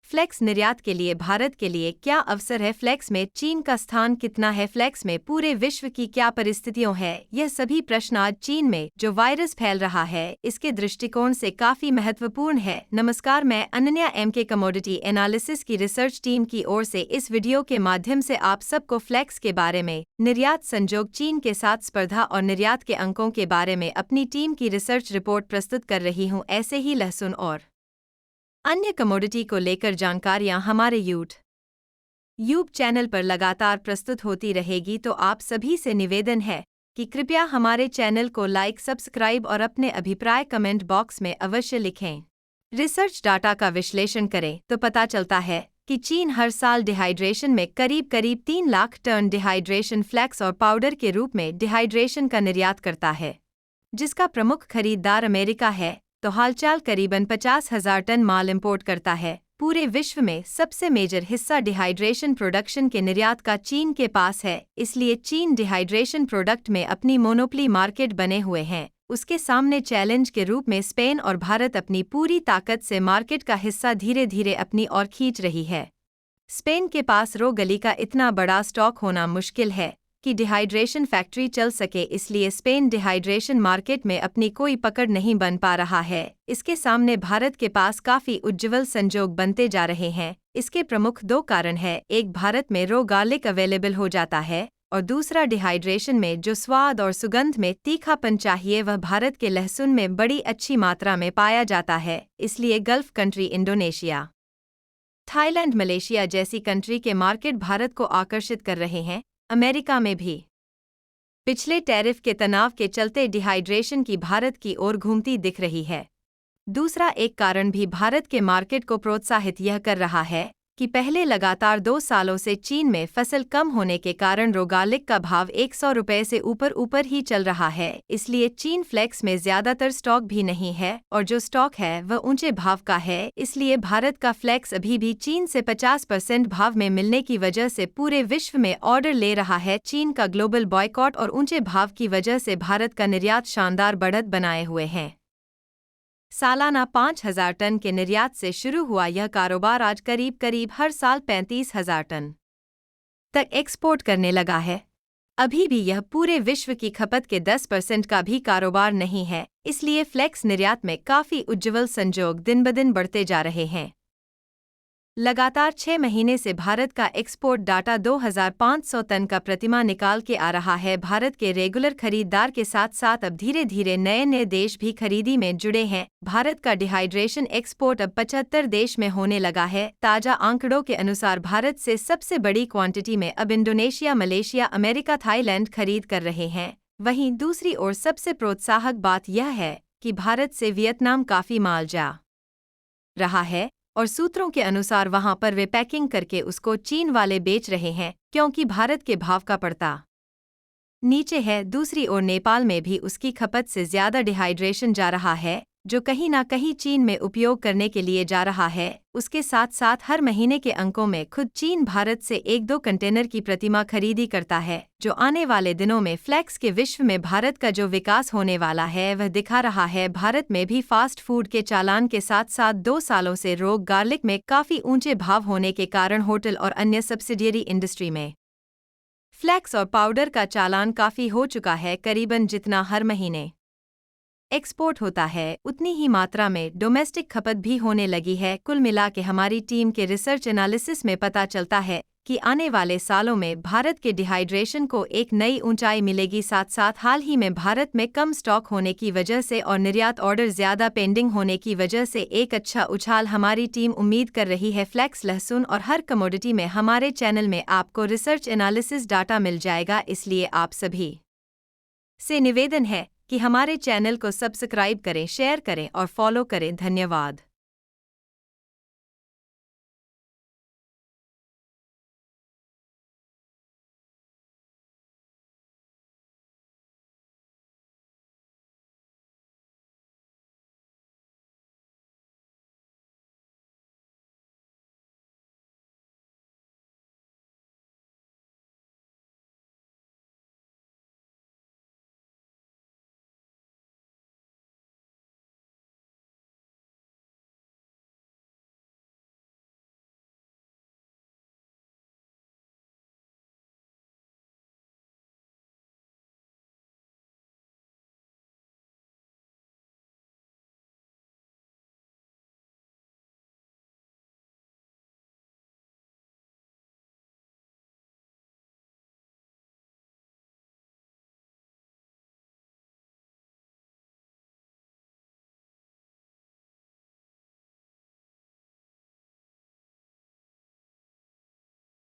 Flex निर्यात के लिए भारत के लिए क्या अवसर है? फ्लेक्स में चीन का स्थान कितना है? फ्लेक्स में पूरे विश्व की क्या परिस्थितियां हैं? यह सभी प्रश्न आज चीन में जो वायरस फैल रहा है इसके दृष्टिकोण से काफी महत्वपूर्ण है। नमस्कार, मैं अनन्या एमके कमोडिटी एनालिसिस की रिसर्च टीम की ओर से इस वीडियो के माध्यम से आप सबको फ्लेक्स के बारे में, निर्यात संजोग, चीन के साथ स्पर्धा और निर्यात के अंकों के बारे में अपनी टीम की रिसर्च रिपोर्ट प्रस्तुत कर रही हूं। ऐसे ही लहसुन और अन्य कमोडिटी को लेकर जानकारियां हमारे यूट्यूब चैनल पर लगातार प्रस्तुत होती रहेगी, तो आप सभी से निवेदन है कि कृपया हमारे चैनल को लाइक, सब्सक्राइब और अपने अभिप्राय कमेंट बॉक्स में अवश्य लिखें। रिसर्च डाटा का विश्लेषण करें तो पता चलता है कि चीन हर साल डिहाइड्रेशन में करीब 3 लाख टन डिहाइड्रेशन फ्लेक्स और पाउडर के रूप में डिहाइड्रेशन का निर्यात करता है, जिसका प्रमुख खरीदार अमेरिका है। तो हालचाल करीबन 50,000 टन माल इंपोर्ट करता है। पूरे विश्व में सबसे मेजर हिस्सा डिहाइड्रेशन प्रोडक्शन के निर्यात का चीन के पास है, इसलिए चीन डिहाइड्रेशन प्रोडक्ट में अपनी मोनोपोली मार्केट बने हुए हैं। उसके सामने चैलेंज के रूप में स्पेन और भारत अपनी पूरी ताकत से मार्केट का हिस्सा धीरे धीरे अपनी ओर खींच रही है। स्पेन के पास रो गली का इतना बड़ा स्टॉक होना मुश्किल है कि डिहाइड्रेशन फैक्ट्री चल सके, इसलिए स्पेन डिहाइड्रेशन मार्केट में अपनी कोई पकड़ नहीं बन पा रहा है। इसके सामने भारत के पास काफी उज्ज्वल संजोग बनते जा रहे हैं। इसके प्रमुख 2 कारण हैं। एक, भारत में रो गार्लिक अवेलेबल हो जाता है और दूसरा, डिहाइड्रेशन में जो स्वाद और सुगंध में तीखापन चाहिए वह भारत के लहसुन में बड़ी अच्छी मात्रा में पाया जाता है। इसलिए gulf country Indonesia, Thailand, Malaysia जैसी कंट्री के मार्केट भारत को आकर्षित कर रहे हैं। अमेरिका में भी पिछले टैरिफ के तनाव के चलते डिहाइड्रेशन की भारत की ओर घूमती दिख रही है। दूसरा एक कारण भी भारत के मार्केट को प्रोत्साहित यह कर रहा है कि पहले लगातार 2 सालों से चीन में फसल कम होने के कारण रो गार्लिक का भाव 100 रुपये से ऊपर ही चल रहा है। इसलिए चीन फ्लेक्स में ज्यादातर स्टॉक भी नहीं है और जो स्टॉक है वह ऊंचे भाव का है। इसलिए भारत का फ्लेक्स अभी भी चीन से 50% भाव में मिलने की वजह से पूरे विश्व में ऑर्डर ले रहा है। चीन का ग्लोबल बॉयकॉट और ऊंचे भाव की वजह से भारत का निर्यात शानदार बढ़त बनाए हुए हैं। सालाना 5,000 टन के निर्यात से शुरू हुआ यह कारोबार आज करीब हर साल 35,000 टन तक एक्सपोर्ट करने लगा है। अभी भी यह पूरे विश्व की खपत के 10% का भी कारोबार नहीं है, इसलिए फ्लेक्स निर्यात में काफी उज्ज्वल संजोग दिन ब दिन बढ़ते जा रहे हैं। लगातार 6 महीने से भारत का एक्सपोर्ट डाटा 2,500 टन का प्रतिमा निकाल के आ रहा है। भारत के रेगुलर खरीदार के साथ साथ अब धीरे धीरे नए देश भी खरीदी में जुड़े हैं। भारत का डिहाइड्रेशन एक्सपोर्ट अब 75 देश में होने लगा है। ताज़ा आंकड़ों के अनुसार भारत से सबसे बड़ी क्वांटिटी में अब इंडोनेशिया, मलेशिया, अमेरिका, थाईलैंड खरीद कर रहे हैं। वहीं दूसरी ओर सबसे प्रोत्साहक बात यह है कि भारत से वियतनाम काफ़ी माल जा रहा है और सूत्रों के अनुसार वहां पर वे पैकिंग करके उसको चीन वाले बेच रहे हैं, क्योंकि भारत के भाव का पड़ता नीचे है। दूसरी ओर नेपाल में भी उसकी खपत से ज्यादा डिहाइड्रेशन जा रहा है, जो कहीं ना कहीं चीन में उपयोग करने के लिए जा रहा है। उसके साथ साथ हर महीने के अंकों में खुद चीन भारत से 1-2 कंटेनर की प्रतिमा खरीदी करता है, जो आने वाले दिनों में फ्लेक्स के विश्व में भारत का जो विकास होने वाला है वह दिखा रहा है। भारत में भी फास्ट फूड के चालान के साथ साथ 2 सालों से रो गार्लिक में काफी ऊंचे भाव होने के कारण होटल और अन्य सब्सिडियरी इंडस्ट्री में फ्लेक्स और पाउडर का चालान काफी हो चुका है। करीबन जितना हर महीने एक्सपोर्ट होता है उतनी ही मात्रा में डोमेस्टिक खपत भी होने लगी है। कुल मिला के हमारी टीम के रिसर्च एनालिसिस में पता चलता है कि आने वाले सालों में भारत के डिहाइड्रेशन को एक नई ऊंचाई मिलेगी। साथ साथ हाल ही में भारत में कम स्टॉक होने की वजह से और निर्यात ऑर्डर ज्यादा पेंडिंग होने की वजह से एक अच्छा उछाल हमारी टीम उम्मीद कर रही है। फ्लेक्स, लहसुन और हर कमोडिटी में हमारे चैनल में आपको रिसर्च एनालिसिस डाटा मिल जाएगा, इसलिए आप सभी से निवेदन है कि हमारे चैनल को सब्सक्राइब करें, शेयर करें और फॉलो करें। धन्यवाद।